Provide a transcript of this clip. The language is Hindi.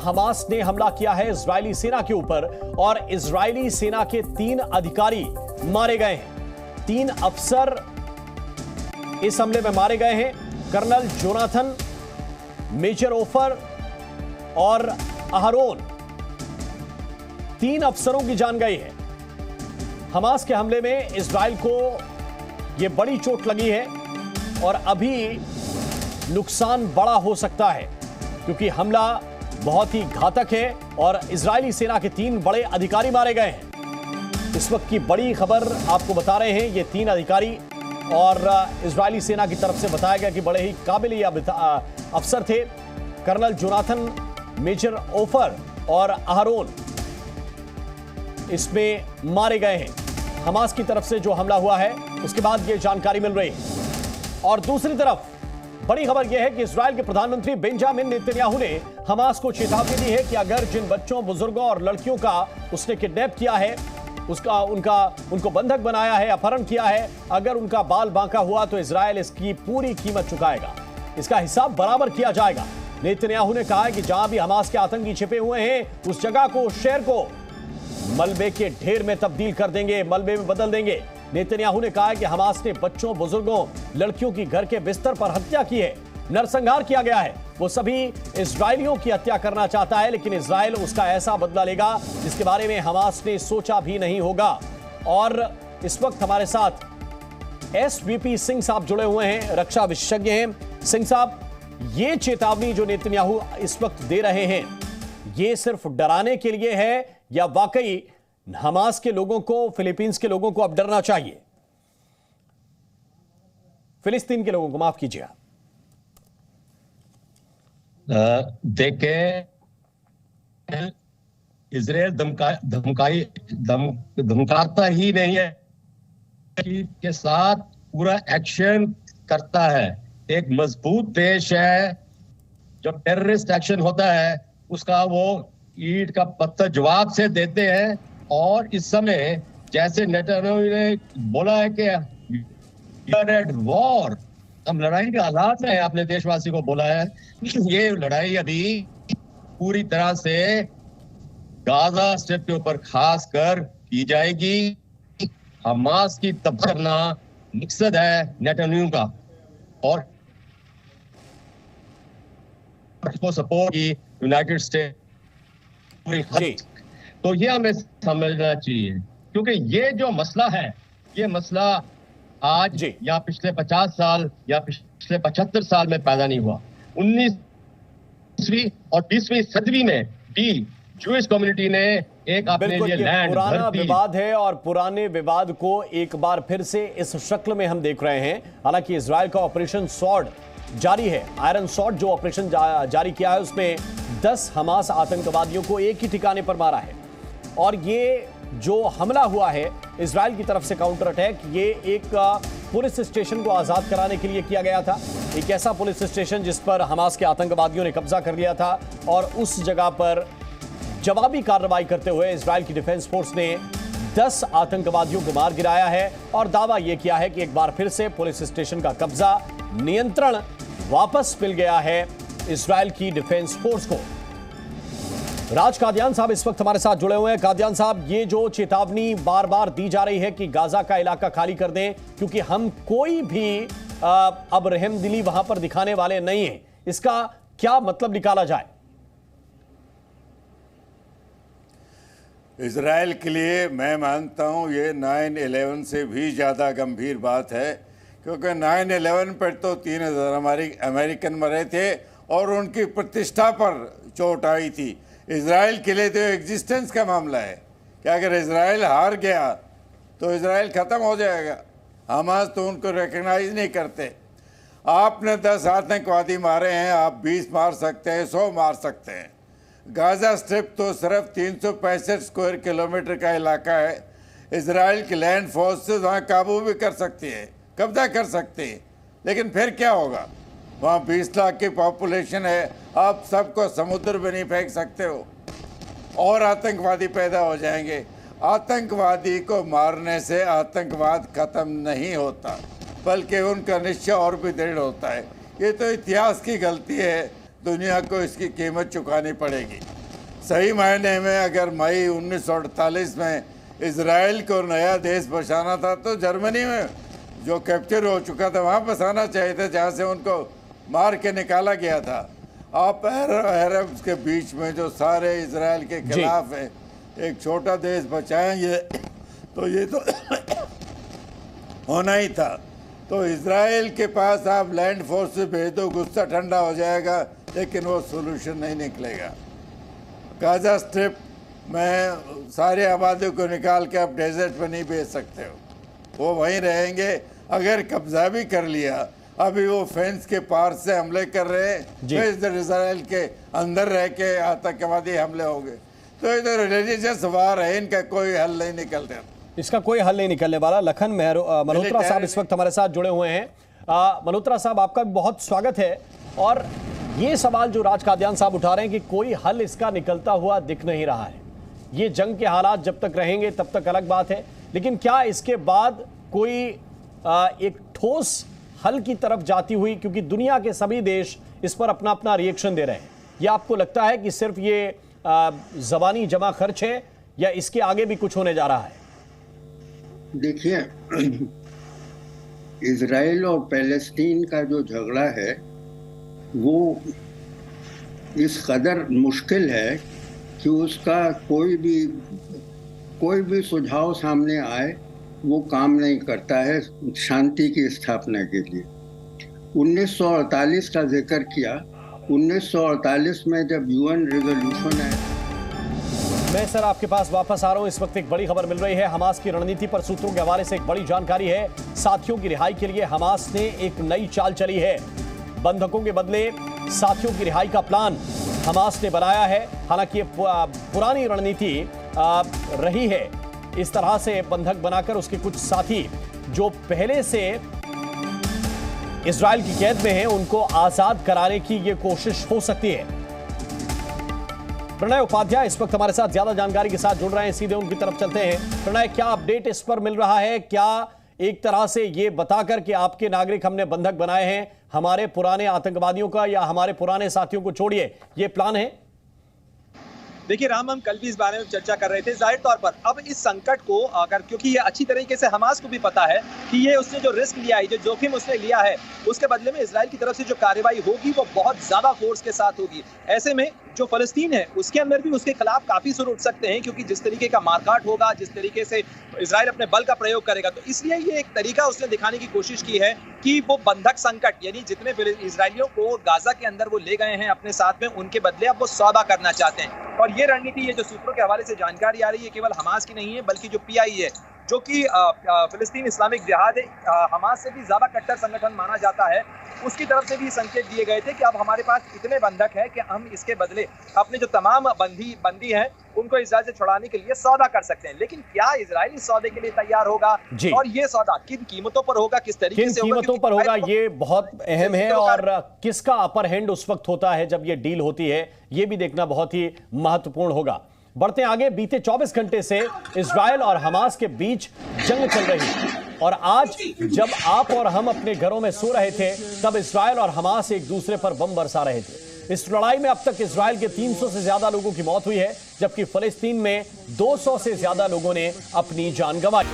हमास ने हमला किया है इजरायली सेना के ऊपर और इजरायली सेना के 3 अधिकारी मारे गए हैं। 3 अफसर इस हमले में मारे गए हैं। कर्नल जोनाथन, मेजर ओफर और अहरोन, 3 अफसरों की जान गई है। हमास के हमले में इजराइल को यह बड़ी चोट लगी है और अभी नुकसान बड़ा हो सकता है क्योंकि हमला बहुत ही घातक है और इजरायली सेना के 3 बड़े अधिकारी मारे गए हैं। इस वक्त की बड़ी खबर आपको बता रहे हैं, ये 3 अधिकारी और इजरायली सेना की तरफ से बताया गया कि बड़े ही काबिल अफसर थे। कर्नल जोनाथन, मेजर ओफर और अहरोन इसमें मारे गए हैं। हमास की तरफ से जो हमला हुआ है उसके बाद यह जानकारी मिल रही है। और दूसरी तरफ बड़ी खबर यह है कि इजराइल के प्रधानमंत्री बेंजामिन नेतन्याहू ने हमास को चेतावनी दी है कि अगर जिन बच्चों, बुजुर्गों और लड़कियों का उसने किडनैप किया है, उनको बंधक बनाया है, अपहरण किया है, अगर उनका बाल बांका हुआ तो इजराइल इसकी पूरी कीमत चुकाएगा, इसका हिसाब बराबर किया जाएगा। नेतन्याहू ने कहा है कि जहां भी हमास के आतंकी छिपे हुए हैं उस जगह को, उस शहर को मलबे के ढेर में तब्दील कर देंगे, मलबे में बदल देंगे। नेतन्याहू ने कहा है कि हमास ने बच्चों, बुजुर्गों, लड़कियों की घर के बिस्तर पर हत्या की है, नरसंहार किया गया है। वो सभी इजरायलियों की हत्या करना चाहता है, लेकिन इजराइल उसका ऐसा बदला लेगा जिसके बारे में हमास ने सोचा भी नहीं होगा। और इस वक्त हमारे साथ एसवीपी सिंह साहब जुड़े हुए हैं, रक्षा विशेषज्ञ हैं। सिंह साहब, ये चेतावनी जो नेतन्याहू इस वक्त दे रहे हैं, ये सिर्फ डराने के लिए है या वाकई हमास के लोगों को, फिलीपींस के लोगों को अब डरना चाहिए? फिलिस्तीन के लोगों को, माफ कीजिएगा। देखें, इजराइल धमकाता ही नहीं है के साथ पूरा एक्शन करता है। एक मजबूत देश है, जब टेररिस्ट एक्शन होता है उसका वो ईंट का पत्थर जवाब से देते हैं। और इस समय जैसे नेतन्याहू ने बोला है कि एट वॉर, हम लड़ाई के हालात में, आपने देशवासी को बोला है ये लड़ाई अभी पूरी तरह से गाजा स्ट्रिप के ऊपर खास कर की जाएगी। हमास की तबाह करना मकसद है नेतन्याहू का और को सपोर्ट की यूनाइटेड स्टेट। तो ये हमें समझना चाहिए क्योंकि ये जो मसला है, ये मसला आज या पिछले 50 साल या पिछले 75 साल में पैदा नहीं हुआ। 19वीं और 20वीं सदी में भी जूइश कम्युनिटी ने एक अपने लिए लैंड, पुराना विवाद है और पुराने विवाद को एक बार फिर से इस शक्ल में हम देख रहे हैं। हालांकि इजराइल का ऑपरेशन सॉर्ड जारी है, आयरन सॉर्ड जो ऑपरेशन जारी किया है उसमें 10 हमास आतंकवादियों को एक ही ठिकाने पर मारा है। और ये जो हमला हुआ है इजराइल की तरफ से काउंटर अटैक, ये एक पुलिस स्टेशन को आजाद कराने के लिए किया गया था। एक ऐसा पुलिस स्टेशन जिस पर हमास के आतंकवादियों ने कब्जा कर लिया था और उस जगह पर जवाबी कार्रवाई करते हुए इजराइल की डिफेंस फोर्स ने 10 आतंकवादियों को मार गिराया है और दावा यह किया है कि एक बार फिर से पुलिस स्टेशन का कब्जा, नियंत्रण वापस मिल गया है इजराइल की डिफेंस फोर्स को। राज कादियान साहब इस वक्त हमारे साथ जुड़े हुए हैं। कादियान साहब, ये जो चेतावनी बार बार दी जा रही है कि गाजा का इलाका खाली कर दें क्योंकि हम कोई भी अब रहमदिली वहां पर दिखाने वाले नहीं हैं, इसका क्या मतलब निकाला जाए? इजराइल के लिए मैं मानता हूं ये 9/11 से भी ज़्यादा गंभीर बात है क्योंकि 9/11 पर तो 3000 हमारे अमेरिकन मरे थे और उनकी प्रतिष्ठा पर चोट आई थी। इजराइल के लिए तो एग्जिस्टेंस का मामला है कि अगर इजराइल हार गया तो इजराइल ख़त्म हो जाएगा। हमास तो उनको रिकग्नाइज नहीं करते। आपने 10 आतंकवादी मारे हैं, आप 20 मार सकते हैं, 100 मार सकते हैं। गाजा स्ट्रिप तो सिर्फ 365 स्क्वायर किलोमीटर का इलाका है। इजराइल की लैंड फोर्सेस वहाँ काबू भी कर सकती है, कब्जा कर सकती है, लेकिन फिर क्या होगा? वहाँ 20 लाख की पॉपुलेशन है, आप सबको समुद्र में नहीं फेंक सकते हो और आतंकवादी पैदा हो जाएंगे। आतंकवादी को मारने से आतंकवाद ख़त्म नहीं होता, बल्कि उनका निश्चय और भी दृढ़ होता है। ये तो इतिहास की गलती है, दुनिया को इसकी कीमत चुकानी पड़ेगी। सही मायने में अगर मई 1948 में इजराइल को नया देश बसाना था तो जर्मनी में जो कैप्चर हो चुका था वहाँ बसाना चाहिए था, जहाँ से उनको मार के निकाला गया था। आप अरब्स के बीच में जो सारे इजराइल के खिलाफ है एक छोटा देश बचाएंगे तो ये तो होना ही था। तो इजराइल के पास आप लैंड फोर्स से भेज दो, गुस्सा ठंडा हो जाएगा, लेकिन वो सोल्यूशन नहीं निकलेगा। गाजा स्ट्रिप में सारे आबादी को निकाल के आप डेजर्ट में नहीं भेज सकते हो, वो वहीं रहेंगे। अगर कब्जा भी कर लिया, अभी वो फेंस के पार से हमले कर रहे हैं, तो इधर इजराइल के अंदर रह के आतंकवादी हमले होंगे। तो इधर रिलीजियस वार है, इनका कोई हल नहीं निकलता, इसका कोई हल नहीं निकलने वाला। लखन मल्होत्रा साहब इस वक्त हमारे साथ जुड़े हुए हैं। मल्होत्रा साहब, आपका भी बहुत स्वागत है। और ये सवाल जो राज कादियान साहब उठा रहे हैं कि कोई हल इसका निकलता हुआ दिख नहीं रहा है, ये जंग के हालात जब तक रहेंगे तब तक अलग बात है, लेकिन क्या इसके बाद कोई एक ठोस हल की तरफ जाती हुई, क्योंकि दुनिया के सभी देश इस पर अपना अपना रिएक्शन दे रहे हैं, या आपको लगता है कि सिर्फ ये ज़बानी जमा खर्च है या इसके आगे भी कुछ होने जा रहा है? देखिए, इजराइल और पैलेस्टीन का जो झगड़ा है वो इस कदर मुश्किल है कि उसका कोई भी सुझाव सामने आए वो काम नहीं करता है शांति की स्थापना के लिए। 1948 का जिक्र किया। 1948 में जब यूएन रेजोल्यूशन है। मैं सर आपके पास वापस आ रहा हूं। इस वक्त एक बड़ी खबर मिल रही है हमास की रणनीति पर। सूत्रों के हवाले से एक बड़ी जानकारी है। साथियों की रिहाई के लिए हमास ने एक नई चाल चली है। बंधकों के बदले साथियों की रिहाई का प्लान हमास ने बनाया है। हालांकि ये पुरानी रणनीति रही है, इस तरह से बंधक बनाकर उसके कुछ साथी जो पहले से इजराइल की कैद में हैं उनको आजाद कराने की ये कोशिश हो सकती है। प्रणय उपाध्याय इस वक्त हमारे साथ ज्यादा जानकारी के साथ जुड़ रहे हैं, सीधे उनकी तरफ चलते हैं। प्रणय, क्या अपडेट इस पर मिल रहा है? क्या एक तरह से ये बताकर कि आपके नागरिक हमने बंधक बनाए हैं, हमारे पुराने आतंकवादियों का या हमारे पुराने साथियों को छोड़िए, ये प्लान है? देखिए राम, हम कल भी इस बारे में चर्चा कर रहे थे। जाहिर तौर पर अब इस संकट को अगर, क्योंकि ये अच्छी तरीके से हमास को भी पता है कि ये उसने जो रिस्क लिया है, जो जोखिम उसने लिया है, उसके बदले में इजराइल की तरफ से जो कार्रवाई होगी वो बहुत ज्यादा फोर्स के साथ होगी। ऐसे में जो फलस्तीन है उसके अंदर भी उसके खिलाफ काफी सुर उठ सकते हैं, क्योंकि जिस तरीके का मारकाट होगा, जिस तरीके से इजराइल अपने बल का प्रयोग करेगा, तो इसलिए ये एक तरीका उसने दिखाने की कोशिश की है कि वो बंधक संकट, यानी जितने इजरायलियों को गाजा के अंदर वो ले गए हैं अपने साथ में, उनके बदले अब वो सौदा करना चाहते हैं। और ये रणनीति, ये जो सूत्रों के हवाले से जानकारी आ रही है, केवल हमास की नहीं है, बल्कि जो पीआई है, जो कि फिलिस्तीन इस्लामिक जिहाद हमास से भी ज्यादा कट्टर संगठन माना जाता है, उसकी तरफ से भी संकेत दिए गए थे कि अब हमारे पास इतने बंधक हैं कि हम इसके बदले अपने जो तमाम बंदी हैं उनको इजराइल से छुड़ाने के लिए सौदा कर सकते हैं। लेकिन क्या इजराइल इस सौदे के लिए तैयार होगा, और ये सौदा किन कीमतों पर होगा, किस तरीके से कीमतों पर होगा, ये बहुत अहम है। और किसका अपर हैंड उस वक्त होता है जब ये डील होती है, ये भी देखना बहुत ही महत्वपूर्ण होगा। बढ़ते आगे। बीते 24 घंटे से इजराइल और हमास के बीच जंग चल रही है, और आज जब आप और हम अपने घरों में सो रहे थे तब इजराइल और हमास एक दूसरे पर बम बरसा रहे थे। इस लड़ाई में अब तक इजराइल के 300 से ज्यादा लोगों की मौत हुई है, जबकि फलस्तीन में 200 से ज्यादा लोगों ने अपनी जान गंवाई।